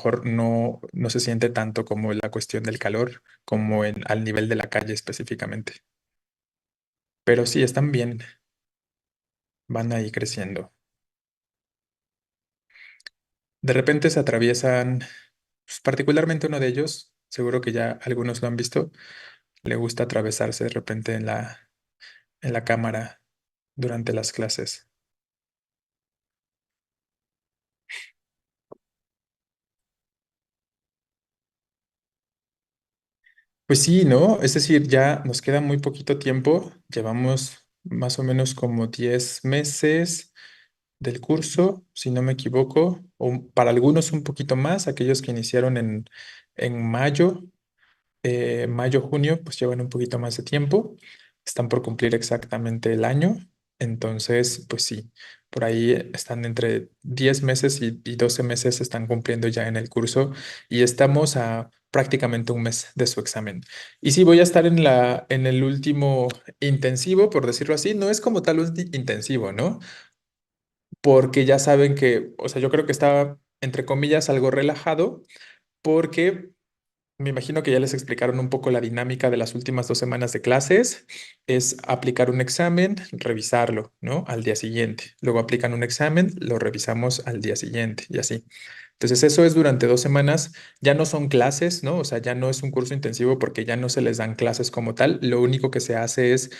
mejor no se siente tanto como la cuestión del calor, como al nivel de la calle específicamente. Pero sí, están bien, van ahí creciendo. De repente se atraviesan, pues, particularmente uno de ellos, seguro que ya algunos lo han visto, le gusta atravesarse de repente en la cámara durante las clases. Pues sí, ¿no? Es decir, ya nos queda muy poquito tiempo, llevamos más o menos como 10 meses del curso, si no me equivoco, o para algunos un poquito más, aquellos que iniciaron en mayo. Mayo, junio, pues llevan un poquito más de tiempo. Están por cumplir exactamente el año. Entonces, pues sí, por ahí están entre 10 meses y 12 meses están cumpliendo ya en el curso y estamos a prácticamente un mes de su examen. Y sí, voy a estar en el último intensivo, por decirlo así. No es como tal un intensivo, ¿no? Porque ya saben que, o sea, yo creo que está, entre comillas, algo relajado porque me imagino que ya les explicaron un poco la dinámica de las últimas 2 semanas de clases. Es aplicar un examen, revisarlo, ¿no? Al día siguiente. Luego aplican un examen, lo revisamos al día siguiente y así. Entonces eso es durante 2 semanas. Ya no son clases, ¿no? O sea, ya no es un curso intensivo porque ya no se les dan clases como tal. Lo único que se hace es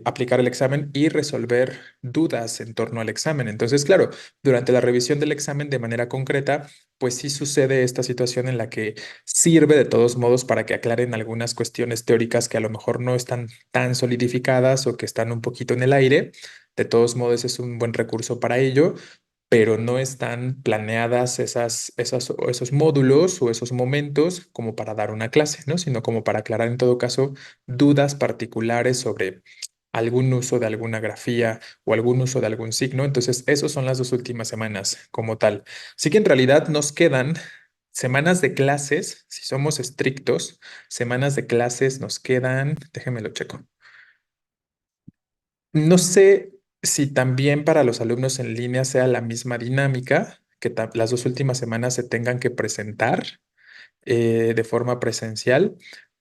aplicar el examen y resolver dudas en torno al examen. Entonces, claro, durante la revisión del examen de manera concreta, pues sí sucede esta situación en la que sirve de todos modos para que aclaren algunas cuestiones teóricas que a lo mejor no están tan solidificadas o que están un poquito en el aire. De todos modos, es un buen recurso para ello, pero no están planeadas o esos módulos o esos momentos como para dar una clase, ¿no? Sino como para aclarar en todo caso dudas particulares sobre algún uso de alguna grafía o algún uso de algún signo. Entonces, esos son las 2 últimas semanas como tal. Así que en realidad nos quedan semanas de clases, si somos estrictos, semanas de clases nos quedan, déjenme lo checo. No sé si también para los alumnos en línea sea la misma dinámica, que las 2 últimas semanas se tengan que presentar de forma presencial,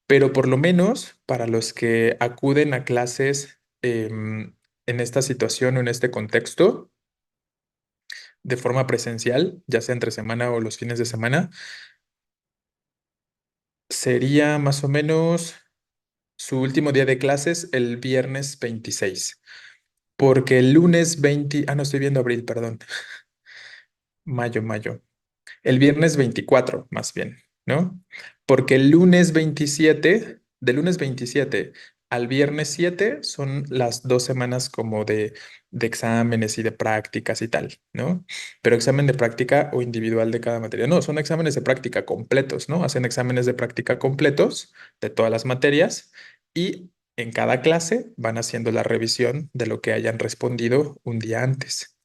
pero por lo menos para los que acuden a clases en esta situación o en este contexto de forma presencial, ya sea entre semana o los fines de semana, sería más o menos su último día de clases el viernes 26, porque el lunes 20, no estoy viendo abril, perdón, mayo. El viernes 24 más bien, ¿no? Porque el lunes 27, de lunes 27 al viernes 7 son las 2 semanas como de exámenes y de prácticas y tal, ¿no? Pero examen de práctica o individual de cada materia. No, son exámenes de práctica completos, ¿no? Hacen exámenes de práctica completos de todas las materias y en cada clase van haciendo la revisión de lo que hayan respondido un día antes.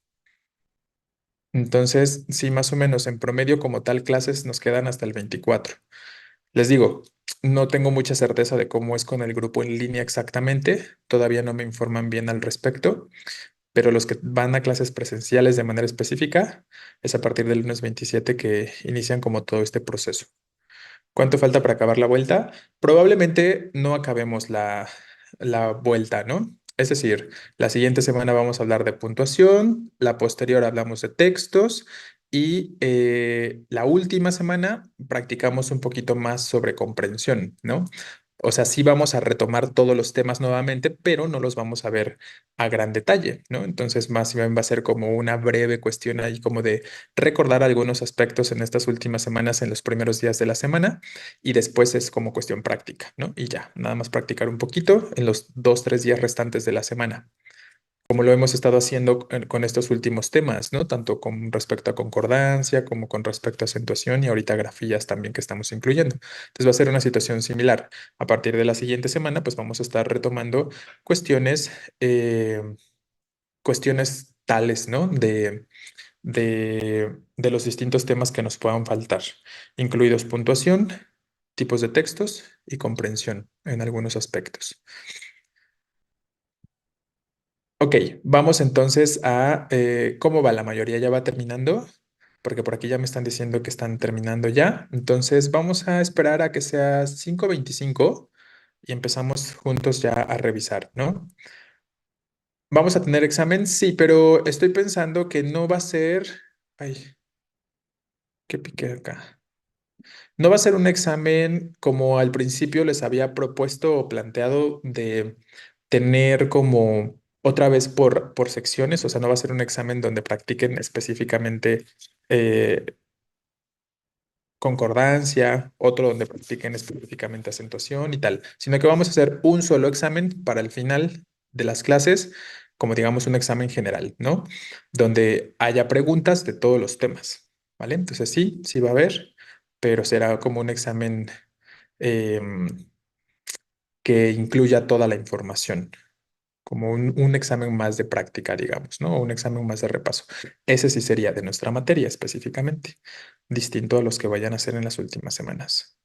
Entonces, sí, más o menos en promedio como tal clases nos quedan hasta el 24. Les digo, no tengo mucha certeza de cómo es con el grupo en línea exactamente, todavía no me informan bien al respecto, pero los que van a clases presenciales de manera específica es a partir del lunes 27 que inician como todo este proceso. ¿Cuánto falta para acabar la vuelta? Probablemente no acabemos la vuelta, ¿no? Es decir, la siguiente semana vamos a hablar de puntuación, la posterior hablamos de textos y la última semana practicamos un poquito más sobre comprensión, ¿no? O sea, sí vamos a retomar todos los temas nuevamente, pero no los vamos a ver a gran detalle, ¿no? Entonces, más bien va a ser como una breve cuestión ahí como de recordar algunos aspectos en estas últimas semanas, en los primeros días de la semana, y después es como cuestión práctica, ¿no? Y ya, nada más practicar un poquito en los 2, 3 días restantes de la semana, como lo hemos estado haciendo con estos últimos temas, ¿no? Tanto con respecto a concordancia como con respecto a acentuación y ahorita grafías también que estamos incluyendo. Entonces va a ser una situación similar. A partir de la siguiente semana, pues vamos a estar retomando cuestiones, eh, cuestiones tales, ¿no? De los distintos temas que nos puedan faltar, incluidos puntuación, tipos de textos y comprensión en algunos aspectos. Ok, vamos entonces a cómo va. La mayoría ya va terminando. porque por aquí ya me están diciendo que están terminando ya. Entonces vamos a esperar a que sea 5:25 y empezamos juntos ya a revisar, ¿no? ¿Vamos a tener examen? Sí, pero estoy pensando que no va a ser... Ay, ¿qué piqué acá? No va a ser un examen como al principio les había propuesto o planteado de tener como otra vez por secciones, o sea, no va a ser un examen donde practiquen específicamente eh, concordancia, otro donde practiquen específicamente acentuación y tal, sino que vamos a hacer un solo examen para el final de las clases, como digamos un examen general, ¿no? Donde haya preguntas de todos los temas, ¿vale? Entonces sí, sí va a haber, pero será como un examen em, que incluya toda la información, como un examen más de práctica, digamos, ¿no? O un examen más de repaso. Ese sí sería de nuestra materia específicamente, distinto a los que vayan a hacer en las últimas semanas.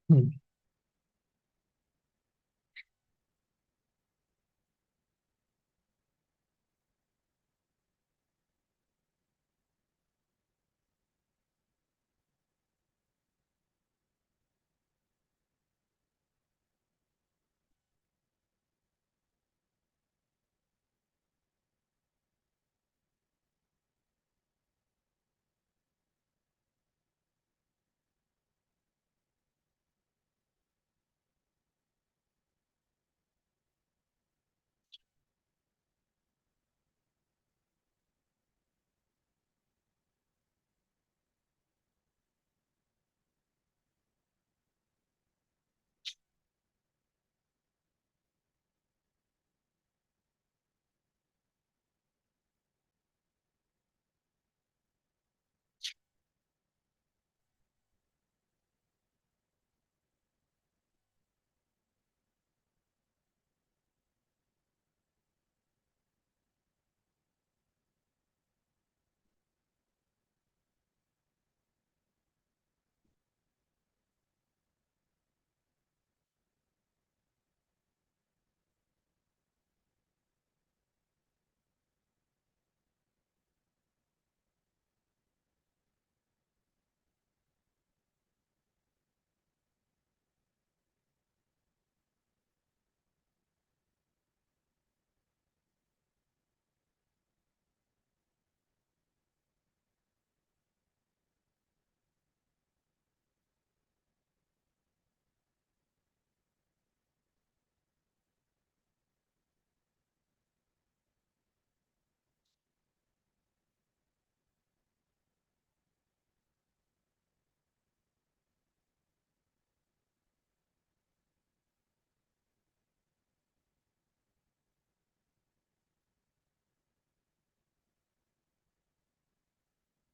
Mm.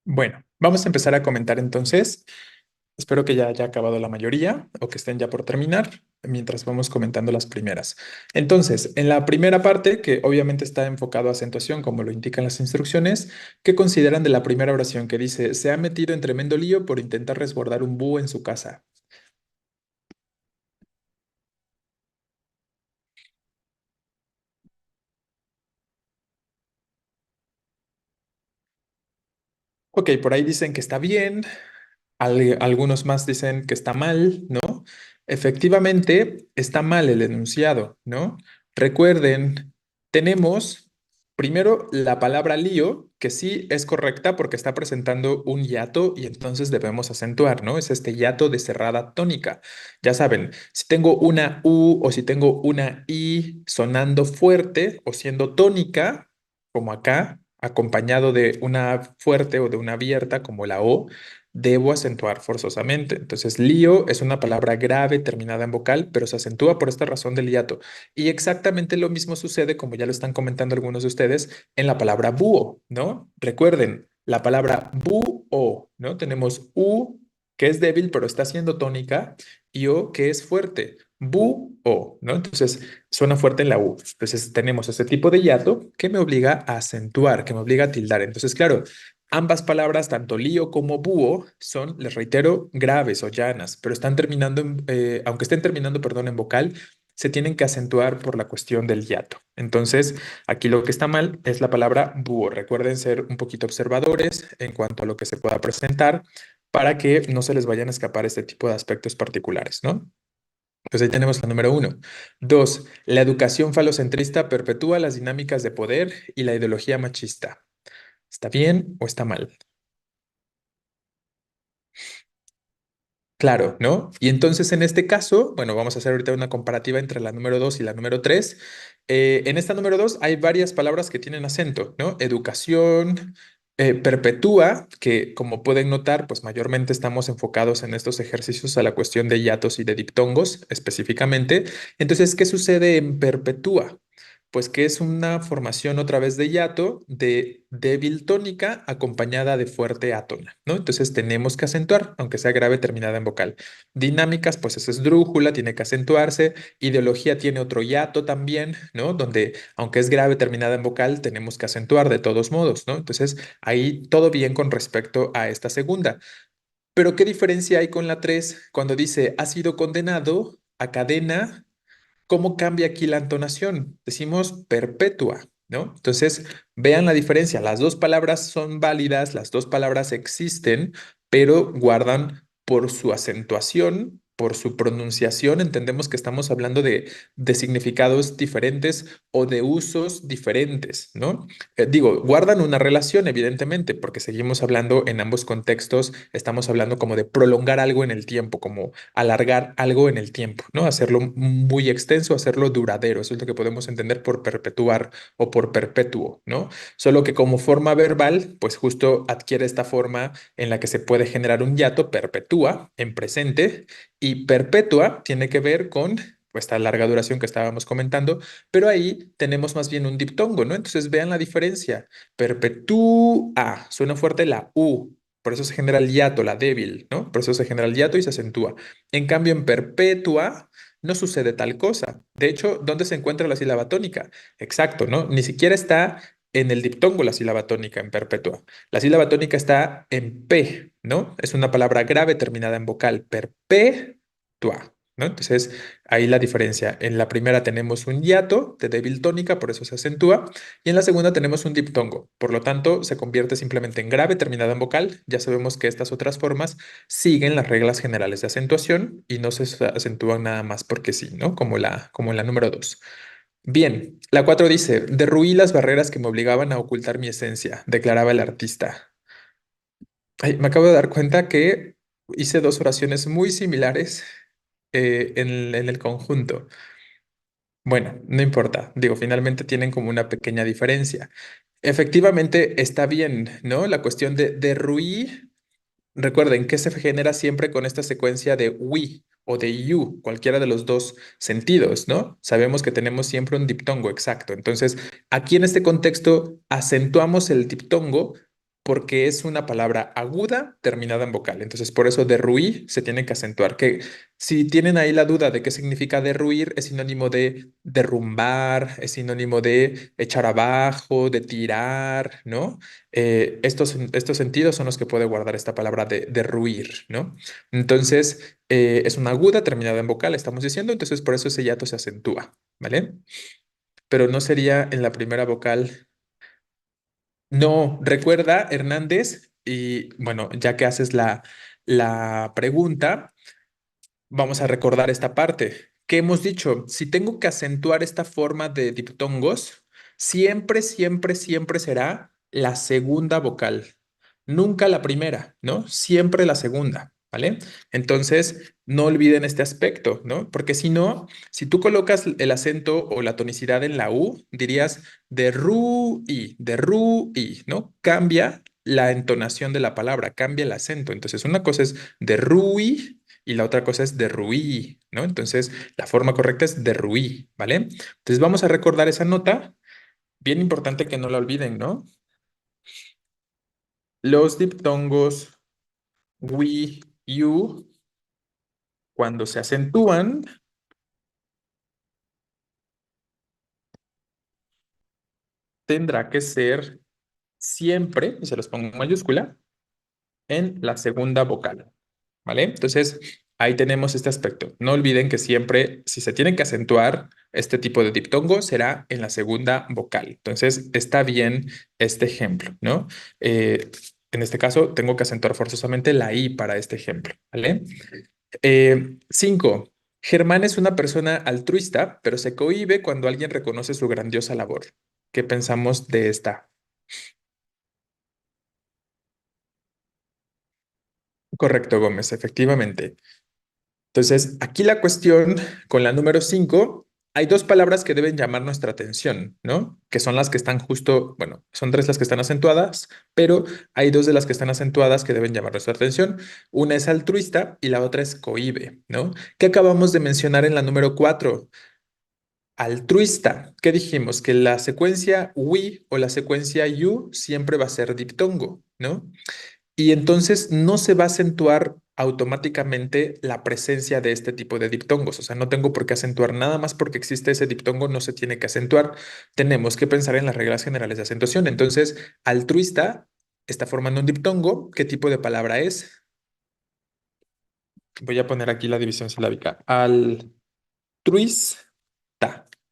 Bueno, vamos a empezar a comentar entonces. Espero que ya haya acabado la mayoría o que estén ya por terminar mientras vamos comentando las primeras. Entonces, en la primera parte, que obviamente está enfocado a acentuación, como lo indican las instrucciones, ¿qué consideran de la primera oración que dice, se ha metido en tremendo lío por intentar resguardar un búho en su casa? Ok, por ahí dicen que está bien, algunos más dicen que está mal, ¿no? Efectivamente, está mal el enunciado, ¿no? Recuerden, tenemos primero la palabra lío, que sí es correcta porque está presentando un hiato y entonces debemos acentuar, ¿no? Es este hiato de cerrada tónica. Ya saben, si tengo una U o si tengo una I sonando fuerte o siendo tónica, como acá, acompañado de una fuerte o de una abierta, como la O, debo acentuar forzosamente. Entonces, lío es una palabra grave terminada en vocal, pero se acentúa por esta razón del hiato. Y exactamente lo mismo sucede, como ya lo están comentando algunos de ustedes, en la palabra búho, ¿no? Recuerden, la palabra búho, ¿no? Tenemos u, que es débil, pero está siendo tónica, y o, que es fuerte. Búho, ¿no? Entonces, suena fuerte en la U. Entonces tenemos ese tipo de hiato que me obliga a acentuar, que me obliga a tildar. Entonces, claro, ambas palabras, tanto lío como búho, son, les reitero, graves o llanas, pero están terminando, aunque estén terminando, perdón, en vocal, se tienen que acentuar por la cuestión del hiato. Entonces, aquí lo que está mal es la palabra búho. Recuerden ser un poquito observadores en cuanto a lo que se pueda presentar para que no se les vayan a escapar este tipo de aspectos particulares, ¿no? Pues ahí tenemos la número uno. Dos, la educación falocentrista perpetúa las dinámicas de poder y la ideología machista. ¿Está bien o está mal? Claro, ¿no? Y entonces en este caso, bueno, vamos a hacer ahorita una comparativa entre la número 2 y la número 3. En esta número 2 hay varias palabras que tienen acento, ¿no? Educación, perpetúa, que como pueden notar, pues mayormente estamos enfocados en estos ejercicios a la cuestión de hiatos y de diptongos específicamente. Entonces, ¿qué sucede en perpetúa? Pues que es una formación otra vez de hiato de débil tónica acompañada de fuerte átona, ¿no? Entonces tenemos que acentuar, aunque sea grave terminada en vocal. Dinámicas, pues es esdrújula, tiene que acentuarse. Ideología tiene otro hiato también, ¿no? Donde, aunque es grave terminada en vocal, tenemos que acentuar de todos modos, ¿no? Entonces ahí todo bien con respecto a esta segunda. Pero ¿qué diferencia hay con la 3 cuando dice ha sido condenado a cadena? ¿Cómo cambia aquí la entonación? Decimos perpetua, ¿no? Entonces, vean la diferencia. Las dos palabras son válidas, las dos palabras existen, pero guardan por su acentuación, por su pronunciación. Entendemos que estamos hablando de significados diferentes o de usos diferentes, ¿no? Digo, guardan una relación, evidentemente, porque seguimos hablando en ambos contextos, estamos hablando como de prolongar algo en el tiempo, como alargar algo en el tiempo, ¿no? Hacerlo muy extenso, hacerlo duradero. Eso es lo que podemos entender por perpetuar o por perpetuo, ¿no? Solo que como forma verbal, pues justo adquiere esta forma en la que se puede generar un hiato, perpetúa en presente, y perpetua tiene que ver con pues, esta larga duración que estábamos comentando, pero ahí tenemos más bien un diptongo, ¿no? Entonces vean la diferencia. Perpetúa, suena fuerte la U. Por eso se genera el hiato, la débil, ¿no? Por eso se genera el hiato y se acentúa. En cambio, en perpetua no sucede tal cosa. De hecho, ¿dónde se encuentra la sílaba tónica? Exacto, ¿no? Ni siquiera está en el diptongo la sílaba tónica en perpetua. La sílaba tónica está en P, ¿no? Es una palabra grave terminada en vocal. Perpetua, ¿no? Entonces, ahí la diferencia. En la primera tenemos un hiato de débil tónica, por eso se acentúa. Y en la segunda tenemos un diptongo. Por lo tanto, se convierte simplemente en grave terminada en vocal. Ya sabemos que estas otras formas siguen las reglas generales de acentuación y no se acentúan nada más porque sí, ¿no? Como en la número 2. Bien, la 4 dice, derruí las barreras que me obligaban a ocultar mi esencia, declaraba el artista. Ay, me acabo de dar cuenta que hice dos oraciones muy similares en el conjunto. Bueno, no importa. Digo, finalmente tienen como una pequeña diferencia. Efectivamente, está bien, ¿no? La cuestión de derruí. Recuerden que se genera siempre con esta secuencia de we o de you, cualquiera de los dos sentidos, ¿no? Sabemos que tenemos siempre un diptongo exacto. Entonces, aquí en este contexto acentuamos el diptongo porque es una palabra aguda terminada en vocal. Entonces, por eso derruir se tiene que acentuar. Que si tienen ahí la duda de qué significa derruir, es sinónimo de derrumbar, es sinónimo de echar abajo, de tirar, ¿no? Estos sentidos son los que puede guardar esta palabra de derruir, ¿no? Entonces, es una aguda terminada en vocal, estamos diciendo, entonces por eso ese hiato se acentúa, ¿vale? Pero no sería en la primera vocal. No, recuerda, Hernández, y bueno, ya que haces la pregunta, vamos a recordar esta parte que hemos dicho. Si tengo que acentuar esta forma de diptongos, siempre, siempre, siempre será la segunda vocal. Nunca la primera, ¿no? Siempre la segunda, ¿vale? Entonces, no olviden este aspecto, ¿no? Porque si no, si tú colocas el acento o la tonicidad en la U, dirías de ru y, ¿no? Cambia la entonación de la palabra, cambia el acento. Entonces, una cosa es derruí y la otra cosa es derruí, ¿no? Entonces, la forma correcta es derruí, ¿vale? Entonces, vamos a recordar esa nota. Bien importante que no la olviden, ¿no? Los diptongos we, you, cuando se acentúan, tendrá que ser siempre, y se los pongo en mayúscula, en la segunda vocal, ¿vale? Entonces, ahí tenemos este aspecto. No olviden que siempre, si se tiene que acentuar este tipo de diptongo, será en la segunda vocal. Entonces, está bien este ejemplo, ¿no? En este caso, tengo que acentuar forzosamente la I para este ejemplo, ¿vale? 5. Germán es una persona altruista, pero se cohíbe cuando alguien reconoce su grandiosa labor. ¿Qué pensamos de esta? Correcto, Gómez, efectivamente. Entonces, aquí la cuestión con la número 5, hay dos palabras que deben llamar nuestra atención, ¿no? Que son las que están justo, bueno, son tres las que están acentuadas, pero hay dos de las que están acentuadas que deben llamar nuestra atención. Una es altruista y la otra es cohíbe, ¿no? ¿Qué acabamos de mencionar en la número 4? Altruista. ¿Qué dijimos? Que la secuencia we o la secuencia you siempre va a ser diptongo, ¿no? Y entonces no se va a acentuar automáticamente la presencia de este tipo de diptongos. O sea, no tengo por qué acentuar nada más porque existe ese diptongo, no se tiene que acentuar. Tenemos que pensar en las reglas generales de acentuación. Entonces, altruista está formando un diptongo. ¿Qué tipo de palabra es? Voy a poner aquí la división silábica. Altruista,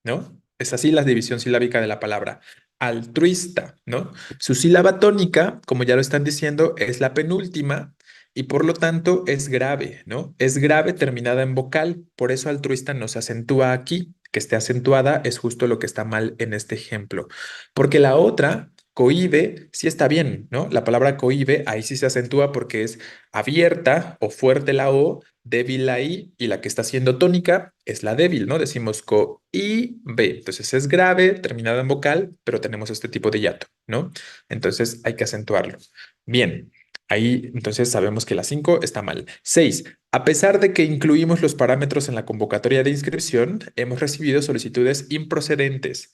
¿no? Es así la división silábica de la palabra. Altruista, ¿no? Su sílaba tónica, como ya lo están diciendo, es la penúltima y por lo tanto es grave, ¿no? Es grave terminada en vocal, por eso altruista no se acentúa aquí. Que esté acentuada es justo lo que está mal en este ejemplo. Porque la otra, cohíbe, sí está bien, ¿no? La palabra cohíbe ahí sí se acentúa porque es abierta o fuerte la O, débil la I y la que está siendo tónica es la débil, ¿no? Decimos co I B. Entonces es grave, terminada en vocal, pero tenemos este tipo de hiato, ¿no? Entonces hay que acentuarlo. Bien, ahí entonces sabemos que la 5 está mal. 6. A pesar de que incluimos los parámetros en la convocatoria de inscripción, hemos recibido solicitudes improcedentes.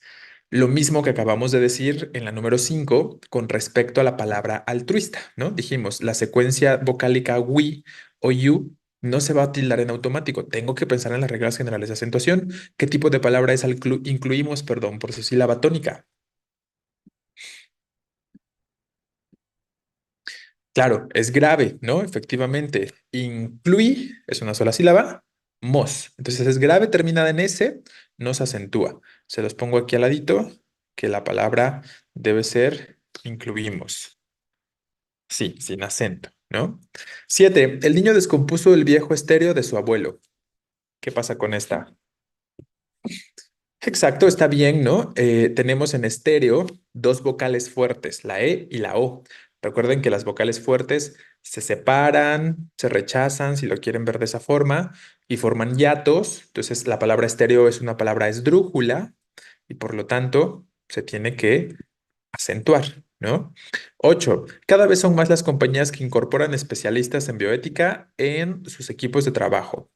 Lo mismo que acabamos de decir en la número 5 con respecto a la palabra altruista, ¿no? Dijimos, la secuencia vocálica we o you no se va a tildar en automático. Tengo que pensar en las reglas generales de acentuación. ¿Qué tipo de palabra es incluimos, perdón, por su sílaba tónica? Claro, es grave, ¿no? Efectivamente. Incluí es una sola sílaba, mos. Entonces es grave terminada en S, no se acentúa. Se los pongo aquí al ladito, que la palabra debe ser incluimos. Sí, sin acento, ¿no? 7. El niño descompuso el viejo estéreo de su abuelo. ¿Qué pasa con esta? Exacto, está bien, ¿no? Tenemos en estéreo dos vocales fuertes, la E y la O. Recuerden que las vocales fuertes se separan, se rechazan, si lo quieren ver de esa forma, y forman hiatos. Entonces, la palabra estéreo es una palabra esdrújula y por lo tanto se tiene que acentuar, ¿no? 8. Cada vez son más las compañías que incorporan especialistas en bioética en sus equipos de trabajo.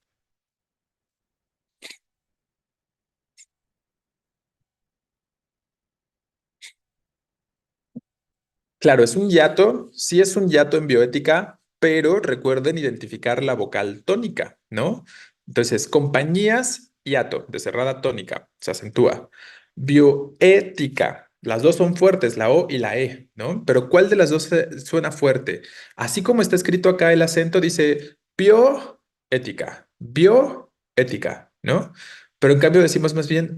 Claro, es un hiato, sí es un hiato en bioética, pero recuerden identificar la vocal tónica, ¿no? Entonces, compañías, hiato, de cerrada tónica, se acentúa. Bioética, las dos son fuertes, la O y la E, ¿no? Pero ¿cuál de las dos suena fuerte? Así como está escrito acá el acento, dice bioética, ¿no? Pero en cambio decimos más bien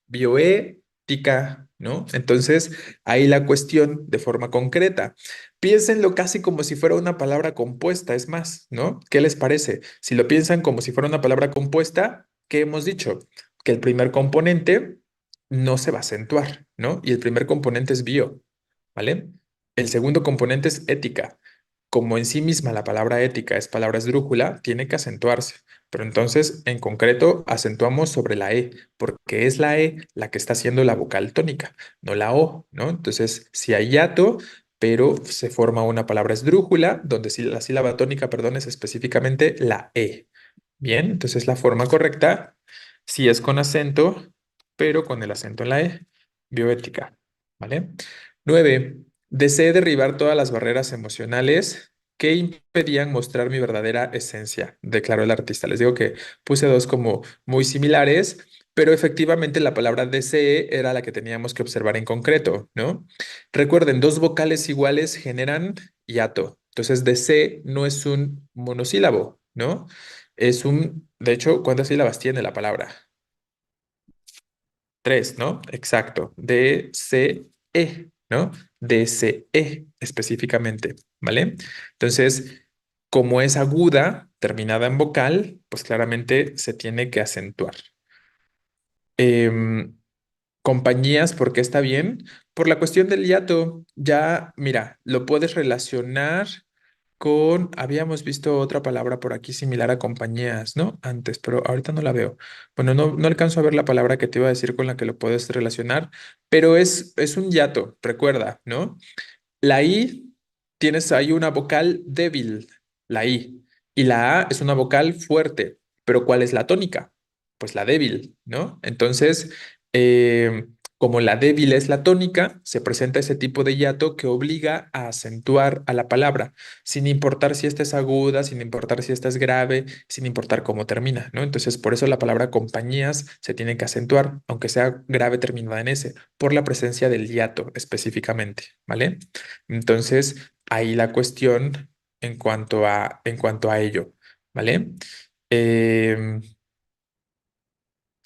bioética, ¿no? Entonces, ahí la cuestión de forma concreta. Piénsenlo casi como si fuera una palabra compuesta, es más, ¿no? ¿Qué les parece? Si lo piensan como si fuera una palabra compuesta, ¿qué hemos dicho? Que el primer componente no se va a acentuar, ¿no? Y el primer componente es bio, ¿vale? El segundo componente es ética. Como en sí misma la palabra ética es palabra esdrújula, tiene que acentuarse. Pero entonces, en concreto, acentuamos sobre la E, porque es la E la que está haciendo la vocal tónica, no la O, ¿no? Entonces, si hay hiato, pero se forma una palabra esdrújula, donde la sílaba tónica, perdón, es específicamente la E. Bien, entonces la forma correcta sí es con acento, pero con el acento en la E. Bioética, ¿vale? 9. Deseé derribar todas las barreras emocionales que impedían mostrar mi verdadera esencia, declaró el artista. Les digo que puse dos como muy similares, pero efectivamente la palabra desee era la que teníamos que observar en concreto, ¿no? Recuerden, dos vocales iguales generan hiato. Entonces, desee no es un monosílabo, ¿no? De hecho, ¿cuántas sílabas tiene la palabra? Tres, ¿no? Exacto. D-C-E, ¿no? D-C-E específicamente, ¿vale? Entonces, como es aguda, terminada en vocal, pues claramente se tiene que acentuar. Em, Compañías, ¿por qué está bien? Por la cuestión del hiato. Ya, mira, lo puedes relacionar habíamos visto otra palabra por aquí similar a compañías, ¿no? Antes, pero ahorita no la veo. Bueno, no alcanzo a ver la palabra que te iba a decir con la que lo puedes relacionar, pero es un hiato, recuerda, ¿no? La I, tienes ahí una vocal débil, la I, y la A es una vocal fuerte, pero ¿cuál es la tónica? Pues la débil, ¿no? Entonces, como la débil es la tónica, se presenta ese tipo de hiato que obliga a acentuar a la palabra, sin importar si esta es aguda, sin importar si esta es grave, sin importar cómo termina, ¿no? Entonces, por eso la palabra compañías se tiene que acentuar, aunque sea grave terminada en S, por la presencia del hiato específicamente, ¿vale? Entonces, ahí la cuestión en cuanto a ello, ¿vale? Em,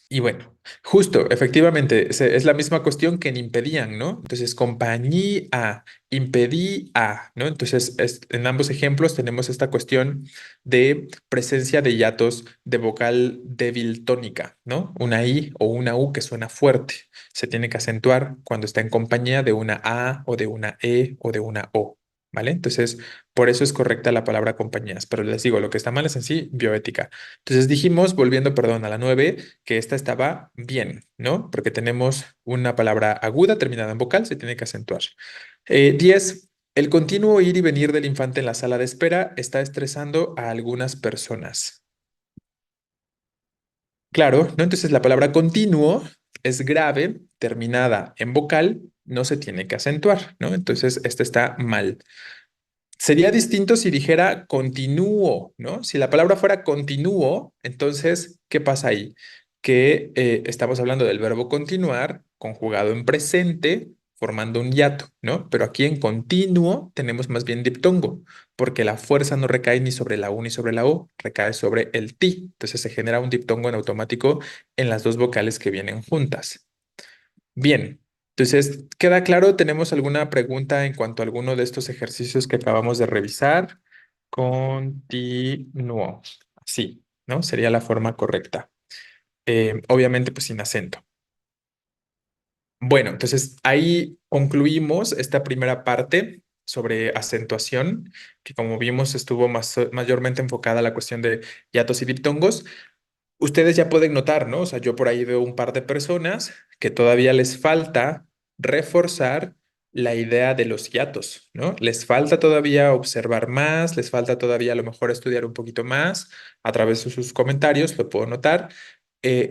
y bueno, justo, efectivamente, es la misma cuestión que en impedían, ¿no? Entonces, compañía, impedía, ¿no? Entonces, en ambos ejemplos tenemos esta cuestión de presencia de hiatos de vocal débil tónica, ¿no? Una I o una U que suena fuerte. Se tiene que acentuar cuando está en compañía de una A o de una E o de una O, ¿vale? Entonces, por eso es correcta la palabra compañías, pero les digo, lo que está mal es en sí bioética. Entonces dijimos, volviendo, perdón, a la 9 que esta estaba bien, ¿no? Porque tenemos una palabra aguda terminada en vocal, se tiene que acentuar. 10. El continuo ir y venir del infante en la sala de espera está estresando a algunas personas. Claro, ¿no? Entonces la palabra continuo es grave, terminada en vocal, no se tiene que acentuar, ¿no? Entonces esta está mal. Sería distinto si dijera continúo, ¿no? Si la palabra fuera continúo, entonces, ¿qué pasa ahí? Que estamos hablando del verbo continuar conjugado en presente, formando un hiato, ¿no? Pero aquí en continuo tenemos más bien diptongo, porque la fuerza no recae ni sobre la U ni sobre la O, recae sobre el ti. Entonces se genera un diptongo en automático en las dos vocales que vienen juntas. Bien, entonces, ¿queda claro? ¿Tenemos alguna pregunta en cuanto a alguno de estos ejercicios que acabamos de revisar? Continúo. Sí, ¿no? Sería la forma correcta. Obviamente, pues sin acento. Bueno, entonces ahí concluimos esta primera parte sobre acentuación, que como vimos estuvo mayormente enfocada a la cuestión de hiatos y diptongos. Ustedes ya pueden notar, ¿no? O sea, yo por ahí veo un par de personas que todavía les falta reforzar la idea de los hiatos, ¿no? Les falta todavía observar más, les falta todavía a lo mejor estudiar un poquito más a través de sus comentarios, lo puedo notar.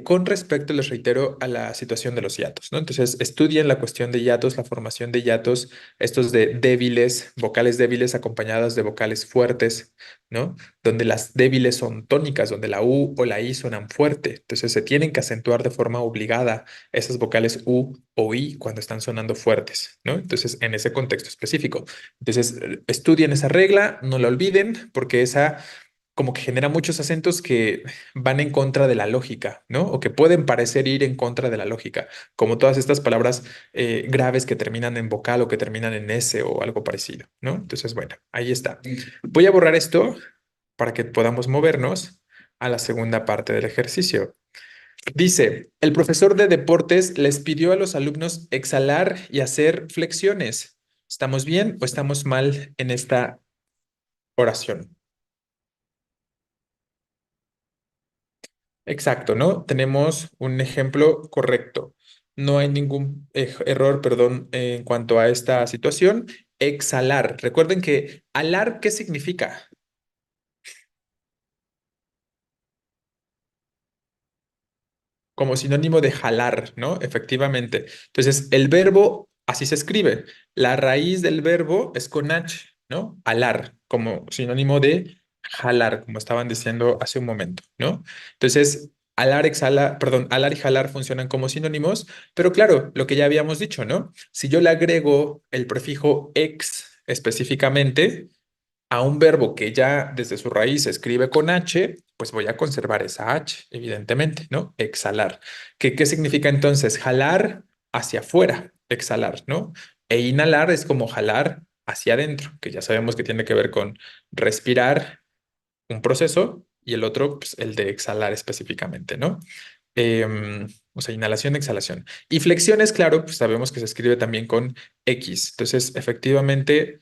Con respecto, les reitero, a la situación de los hiatos, ¿no? Entonces, estudien la cuestión de hiatos, la formación de hiatos, estos de débiles, vocales débiles acompañadas de vocales fuertes, ¿no? Donde las débiles son tónicas, donde la U o la I suenan fuerte. Entonces se tienen que acentuar de forma obligada esas vocales U o I cuando están sonando fuertes, ¿no? Entonces, en ese contexto específico. Entonces, estudien esa regla, no la olviden, porque esa como que genera muchos acentos que van en contra de la lógica, ¿no? O que pueden parecer ir en contra de la lógica, como todas estas palabras graves que terminan en vocal o que terminan en S o algo parecido, ¿no? Entonces, bueno, ahí está. Voy a borrar esto para que podamos movernos a la segunda parte del ejercicio. Dice, el profesor de deportes les pidió a los alumnos exhalar y hacer flexiones. ¿Estamos bien o estamos mal en esta oración? Exacto, ¿no? Tenemos un ejemplo correcto. No hay ningún error, perdón, en cuanto a esta situación. exhalar. Recuerden que alar, ¿qué significa? Como sinónimo de jalar, ¿no? Efectivamente. Entonces, el verbo así se escribe. La raíz del verbo es con H, ¿no? Alar, como sinónimo de jalar, como estaban diciendo hace un momento, ¿no? Entonces, alar, exhala, perdón, alar y jalar funcionan como sinónimos, pero claro, lo que ya habíamos dicho, ¿no? Si yo le agrego el prefijo ex específicamente, a un verbo que ya desde su raíz se escribe con H, pues voy a conservar esa H, evidentemente, ¿no? Exhalar. ¿Qué significa entonces? Jalar hacia afuera, exhalar, ¿no? E inhalar es como jalar hacia adentro, que ya sabemos que tiene que ver con respirar un proceso y el otro, pues, el de exhalar específicamente, ¿no? O sea, inhalación, exhalación. Y flexiones, claro, pues sabemos que se escribe también con X. Entonces, efectivamente,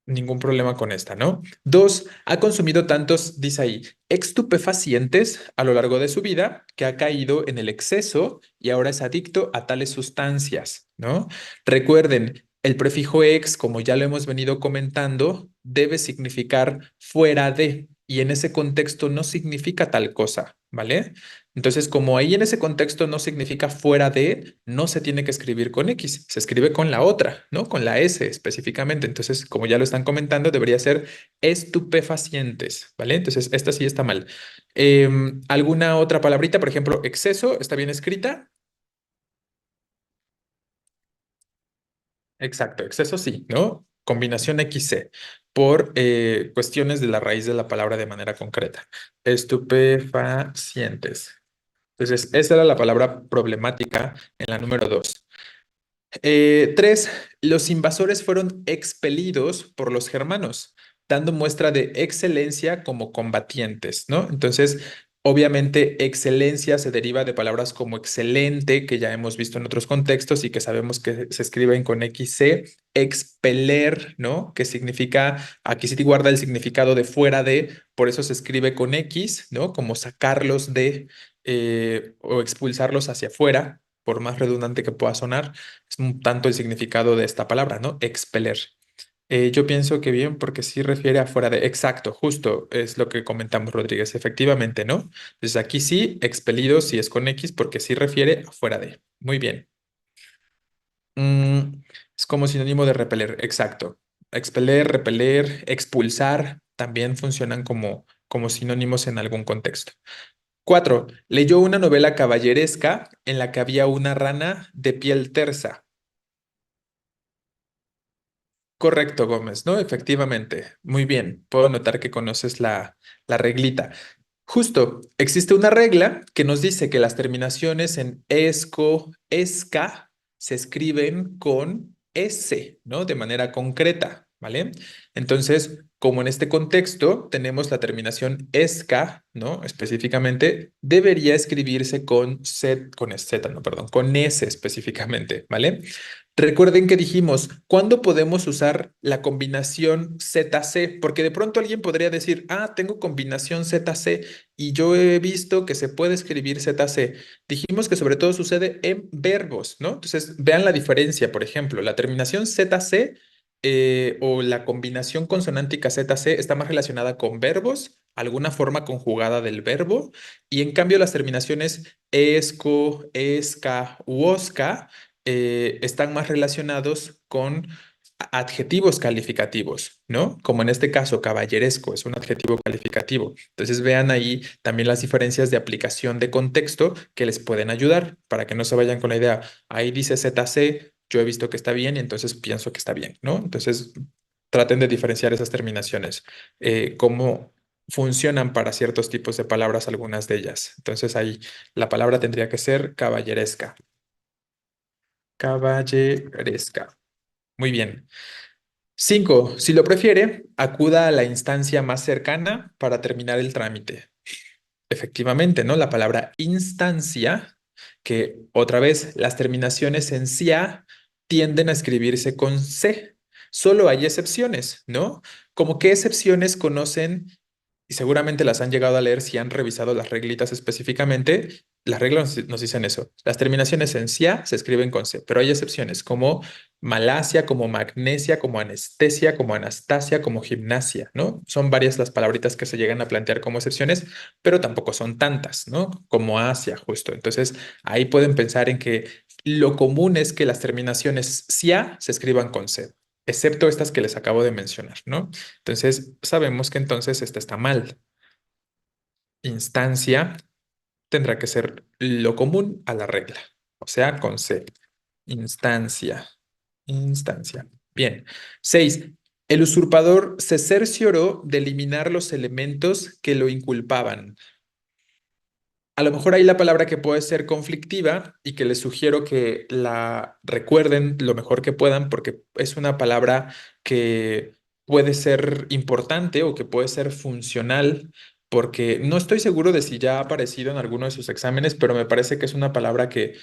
ningún problema con esta, ¿no? Dos, ha consumido tantos, dice ahí, estupefacientes a lo largo de su vida que ha caído en el exceso y ahora es adicto a tales sustancias, ¿no? Recuerden, el prefijo ex, como ya lo hemos venido comentando, debe significar fuera de, y en ese contexto no significa tal cosa, ¿vale? Entonces, como ahí en ese contexto no significa fuera de, no se tiene que escribir con X, se escribe con la otra, ¿no? Con la S específicamente. Entonces, como ya lo están comentando, debería ser estupefacientes, ¿vale? Entonces, esta sí está mal. ¿Alguna otra palabrita? Por ejemplo, exceso, ¿está bien escrita? Exacto, exceso sí, ¿no? Combinación XC por cuestiones de la raíz de la palabra de manera concreta. Estupefacientes. Entonces, esa era la palabra problemática en la número dos. Tres, los invasores fueron expelidos por los germanos, dando muestra de excelencia como combatientes, ¿no? Entonces, obviamente, excelencia se deriva de palabras como excelente, que ya hemos visto en otros contextos y que sabemos que se escriben con XC, expeler, ¿no? Que significa, aquí sí te guarda el significado de fuera de, por eso se escribe con X, ¿no? Como sacarlos de o expulsarlos hacia afuera, por más redundante que pueda sonar. Es un tanto el significado de esta palabra, ¿no? Expeler. Yo pienso que bien, porque sí refiere a fuera de. Exacto, justo es lo que comentamos, Rodríguez, efectivamente, ¿no? Entonces aquí sí, expelido sí es con X, porque sí refiere a fuera de. Muy bien. Mm, es como sinónimo de repeler, exacto. Expeler, repeler, expulsar también funcionan como sinónimos en algún contexto. Cuatro, leyó una novela caballeresca en la que había una rana de piel tersa. Correcto, Gómez, ¿no? Efectivamente. Muy bien. Puedo notar que conoces la reglita. Justo, existe una regla que nos dice que las terminaciones en esco, esca, se escriben con S, ¿no? De manera concreta, ¿vale? Entonces, como en este contexto tenemos la terminación esca, ¿no? Específicamente, debería escribirse con Z, con Z, no, perdón, con S específicamente, ¿vale? Recuerden que dijimos, ¿cuándo podemos usar la combinación ZC? Porque de pronto alguien podría decir, ah, tengo combinación ZC y yo he visto que se puede escribir ZC. Dijimos que sobre todo sucede en verbos, ¿no? Entonces, vean la diferencia, por ejemplo, la terminación ZC o la combinación consonántica ZC está más relacionada con verbos, alguna forma conjugada del verbo, y en cambio las terminaciones esco, esca u osca están más relacionados con adjetivos calificativos, ¿no? Como en este caso, caballeresco es un adjetivo calificativo. Entonces vean ahí también las diferencias de aplicación de contexto que les pueden ayudar para que no se vayan con la idea, ahí dice ZC, yo he visto que está bien y entonces pienso que está bien, ¿no? Entonces traten de diferenciar esas terminaciones, cómo funcionan para ciertos tipos de palabras algunas de ellas. Entonces ahí la palabra tendría que ser caballeresca. Caballeresca. Muy bien. Cinco, si lo prefiere, acuda a la instancia más cercana para terminar el trámite. Efectivamente, ¿no? La palabra instancia, que otra vez las terminaciones en cia tienden a escribirse con C. Solo hay excepciones, ¿no? ¿Como qué excepciones conocen y seguramente las han llegado a leer si han revisado las reglitas específicamente? Las reglas nos dicen eso. Las terminaciones en cia se escriben con C, pero hay excepciones como Malasia, como magnesia, como anestesia, como anastasia, como gimnasia, ¿no? Son varias las palabritas que se llegan a plantear como excepciones, pero tampoco son tantas, ¿no? Como Asia, justo. Entonces, ahí pueden pensar en que lo común es que las terminaciones cia se escriban con C, excepto estas que les acabo de mencionar, ¿no? Entonces, sabemos que entonces esta está mal. Instancia tendrá que ser lo común a la regla, o sea, con C. Instancia. Instancia. Bien. 6. El usurpador se cercioró de eliminar los elementos que lo inculpaban. A lo mejor ahí la palabra que puede ser conflictiva y que les sugiero que la recuerden lo mejor que puedan porque es una palabra que puede ser importante o que puede ser funcional porque no estoy seguro de si ya ha aparecido en alguno de sus exámenes, pero me parece que es una palabra que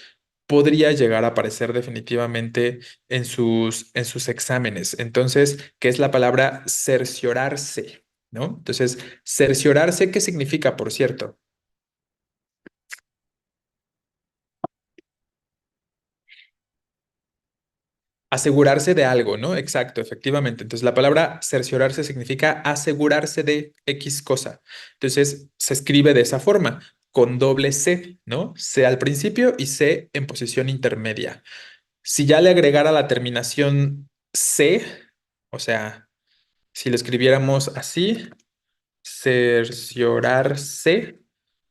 podría llegar a aparecer definitivamente en sus exámenes. Entonces, ¿qué es la palabra cerciorarse? ¿No? Entonces, cerciorarse, ¿qué significa, por cierto? Asegurarse de algo, ¿no? Exacto, efectivamente. Entonces, la palabra cerciorarse significa asegurarse de X cosa. Entonces, se escribe de esa forma, con doble C, ¿no? C al principio y C en posición intermedia. Si ya le agregara la terminación C, o sea, si lo escribiéramos así, cerciorarse,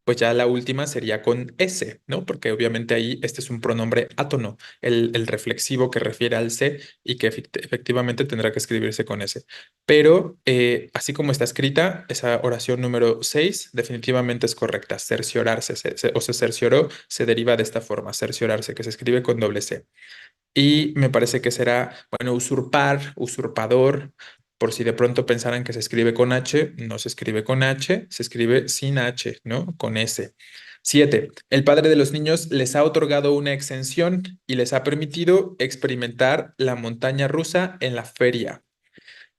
pues ya la última sería con S, ¿no? Porque obviamente ahí este es un pronombre átono, el reflexivo que refiere al C y que efectivamente tendrá que escribirse con S. Pero así como está escrita, esa oración número 6 definitivamente es correcta. Cerciorarse o se cercioró se deriva de esta forma, cerciorarse, que se escribe con doble C. Y me parece que será, bueno, usurpar, usurpador, por si de pronto pensaran que se escribe con H, no se escribe con H, se escribe sin H, ¿no? Con S. 7. El padre de los niños les ha otorgado una exención y les ha permitido experimentar la montaña rusa en la feria,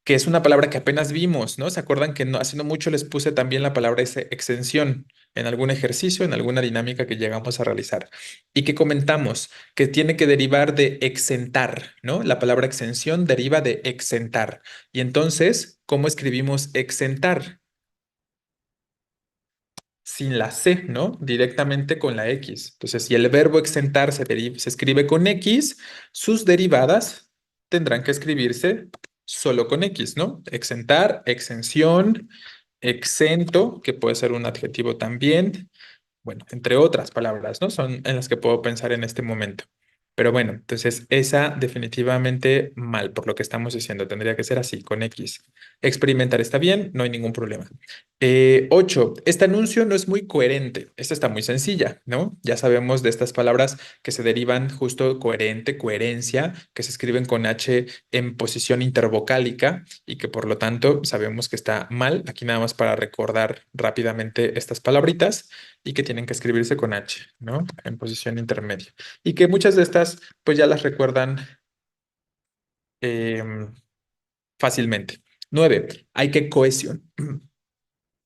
que es una palabra que apenas vimos, ¿no? ¿Se acuerdan que no, hace no mucho les puse también la palabra exención en algún ejercicio, en alguna dinámica que llegamos a realizar? Y que comentamos que tiene que derivar de exentar, ¿no? La palabra exención deriva de exentar. Y entonces, ¿cómo escribimos exentar? Sin la C, ¿no? Directamente con la X. Entonces, si el verbo exentar se escribe con X, sus derivadas tendrán que escribirse solo con X, ¿no? Exentar, exención, exento, que puede ser un adjetivo también, bueno, entre otras palabras, ¿no? Son en las que puedo pensar en este momento. Pero bueno, entonces esa definitivamente mal, por lo que estamos diciendo, tendría que ser así, con X. Experimentar está bien, no hay ningún problema. 8. Este anuncio no es muy coherente. Esta está muy sencilla, ¿no? Ya sabemos de estas palabras que se derivan justo coherente, coherencia, que se escriben con H en posición intervocálica y que por lo tanto sabemos que está mal. Aquí nada más para recordar rápidamente estas palabritas y que tienen que escribirse con H, ¿no? En posición intermedia. Y que muchas de estas, pues ya las recuerdan em, fácilmente. 9. Hay que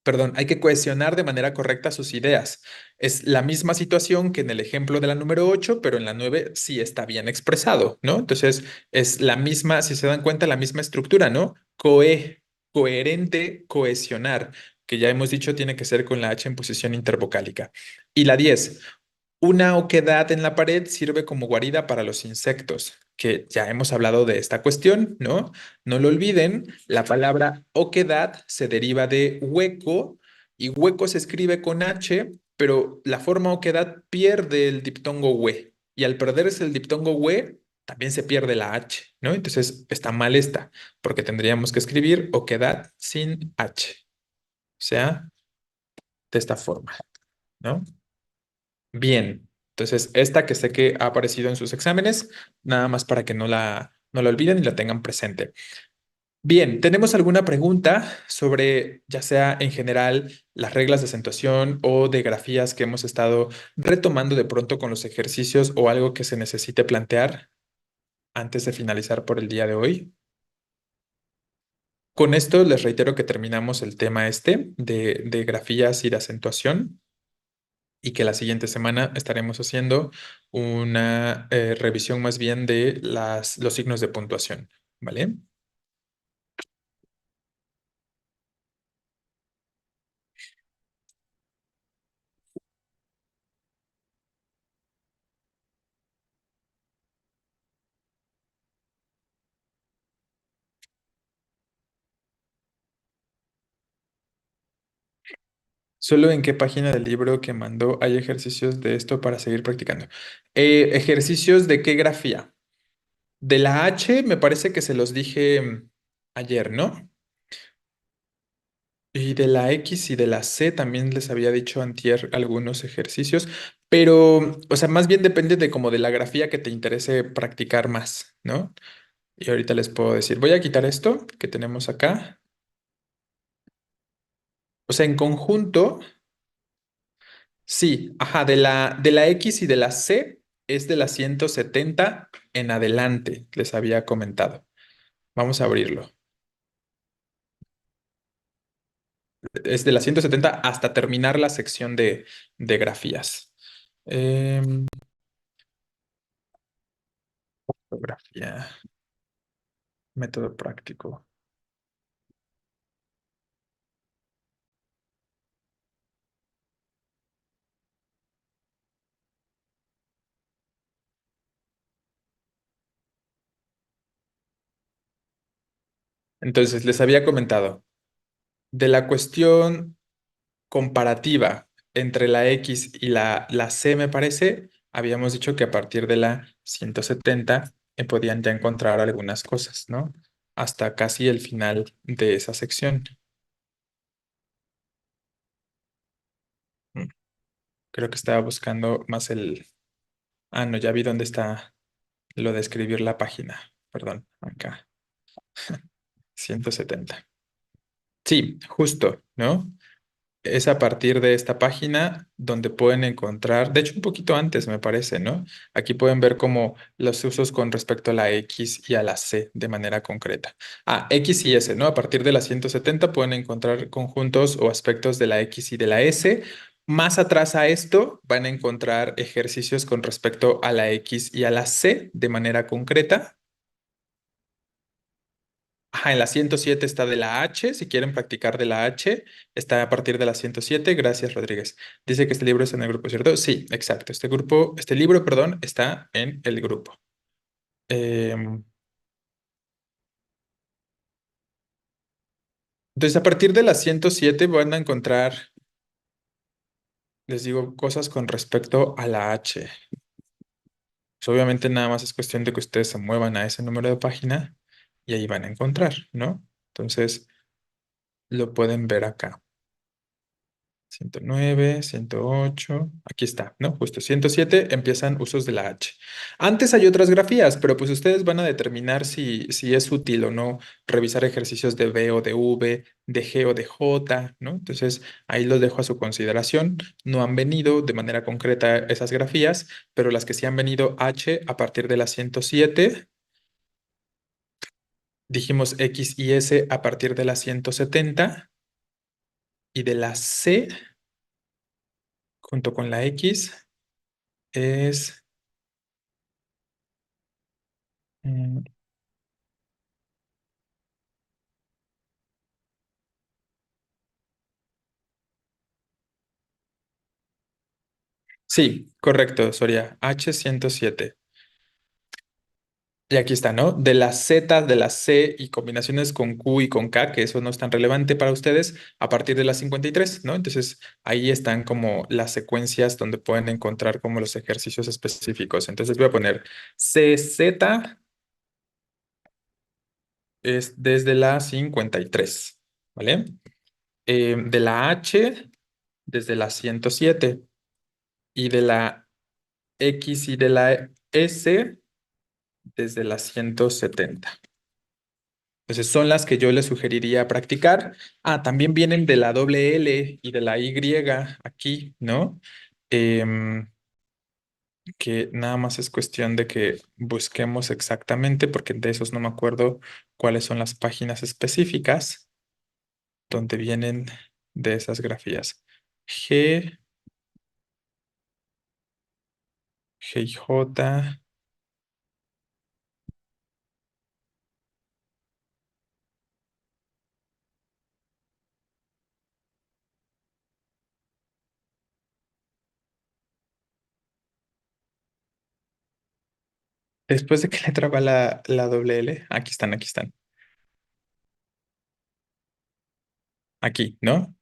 Perdón, hay que cohesionar de manera correcta sus ideas. Es la misma situación que en el ejemplo de la número 8, pero en la 9 sí está bien expresado, ¿no? Entonces es la misma, si se dan cuenta, la misma estructura, ¿no? Coherente, cohesionar, que ya hemos dicho tiene que ser con la H en posición intervocálica. Y la 10. Una oquedad en la pared sirve como guarida para los insectos, que ya hemos hablado de esta cuestión, ¿no? No lo olviden, la palabra oquedad se deriva de hueco y hueco se escribe con H, pero la forma oquedad pierde el diptongo hue y al perderse el diptongo hue también se pierde la H, ¿no? Entonces está mal esta, porque tendríamos que escribir oquedad sin H, o sea, de esta forma, ¿no? Bien, entonces esta que sé que ha aparecido en sus exámenes, nada más para que no la olviden y la tengan presente. Bien, ¿tenemos alguna pregunta sobre, ya sea en general, las reglas de acentuación o de grafías que hemos estado retomando de pronto con los ejercicios o algo que se necesite plantear antes de finalizar por el día de hoy? Con esto les reitero que terminamos el tema este de grafías y de acentuación. y que la siguiente semana estaremos haciendo una revisión más bien de los signos de puntuación, ¿vale? Solo en qué página del libro que mandó hay ejercicios de esto para seguir practicando. ¿Ejercicios de qué grafía? De la H me parece que se los dije ayer, ¿no? Y de la X y de la C también les había dicho antier algunos ejercicios, pero, o sea, más bien depende de como de la grafía que te interese practicar más, ¿no? Y ahorita les puedo decir, voy a quitar esto que tenemos acá. O sea, en conjunto, sí, ajá, de la X y de la C es de la 170 en adelante, les había comentado. Vamos a abrirlo. Es de la 170 hasta terminar la sección de grafías. Em, Fotografía, método práctico. Entonces, les había comentado de la cuestión comparativa entre la X y la C, me parece, habíamos dicho que a partir de la 170 podían ya encontrar algunas cosas, ¿no? Hasta casi el final de esa sección. Mm, Creo que estaba buscando más el... Ah, no, ya vi dónde está lo de escribir la página. Perdón, acá, 170. Sí, justo, ¿no? Es a partir de esta página donde pueden encontrar, de hecho un poquito antes me parece, ¿no? Aquí pueden ver como los usos con respecto a la X y a la C de manera concreta. Ah, X y S, ¿no? A partir de la 170 pueden encontrar conjuntos o aspectos de la X y de la S. Más atrás a esto van a encontrar ejercicios con respecto a la X y a la C de manera concreta. Ajá, en la 107 está de la H, si quieren practicar de la H, está a partir de la 107. Gracias, Rodríguez. Dice que este libro está en el grupo, ¿cierto? Sí, exacto. Este libro, perdón, está en el grupo. Em, entonces, a partir de la 107 van a encontrar, les digo, cosas con respecto a la H. Pues obviamente nada más es cuestión de que ustedes se muevan a ese número de página y ahí van a encontrar, ¿no? Entonces, lo pueden ver acá. 109, 108, aquí está, ¿no? Justo 107 empiezan usos de la H. Antes hay otras grafías, pero pues ustedes van a determinar si es útil o no revisar ejercicios de B o de V, de G o de J, ¿no? Entonces ahí los dejo a su consideración. No han venido de manera concreta esas grafías, pero las que sí han venido H a partir de la 107, dijimos X y S a partir de la 170 y de la C junto con la X es... mm, Sí, correcto, Soria. H107. Y aquí está, ¿no? De las Z, de la C y combinaciones con Q y con K, que eso no es tan relevante para ustedes, a partir de las 53, ¿no? Entonces, ahí están como las secuencias donde pueden encontrar como los ejercicios específicos. Entonces, voy a poner CZ es desde la 53, ¿vale? De la H desde la 107 y de la X y de la S desde las 170. Entonces son las que yo les sugeriría practicar. Ah, también vienen de la doble L y de la Y aquí, ¿no? Em, que nada más es cuestión de que busquemos exactamente, porque de esos no me acuerdo cuáles son las páginas específicas donde vienen de esas grafías. G, GJ. Después de que le traba la doble L, aquí están, aquí están. Aquí, ¿no?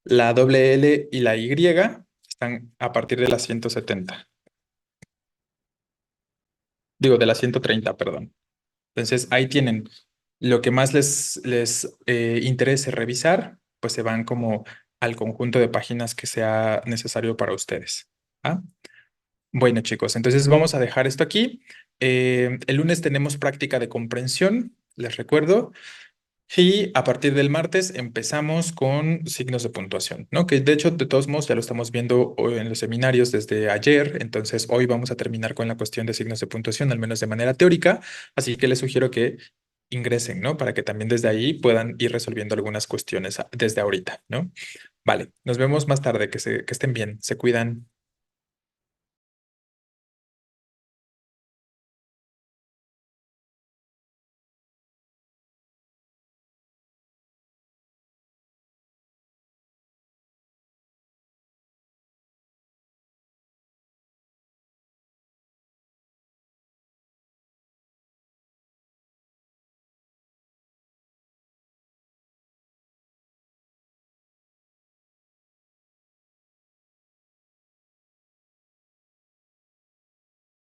La doble L y la Y están a partir de la 170. Digo, de la 130, perdón. Entonces, ahí tienen lo que más les interese revisar, pues se van como al conjunto de páginas que sea necesario para ustedes. ¿Ah? Bueno, chicos, entonces vamos a dejar esto aquí. El lunes tenemos práctica de comprensión, les recuerdo. Y a partir del martes empezamos con signos de puntuación, ¿no? Que de hecho, de todos modos, ya lo estamos viendo hoy en los seminarios desde ayer. Entonces, hoy vamos a terminar con la cuestión de signos de puntuación, al menos de manera teórica. Así que les sugiero que ingresen, ¿no? Para que también desde ahí puedan ir resolviendo algunas cuestiones desde ahorita, ¿no? Vale, nos vemos más tarde. Que estén bien, se cuidan.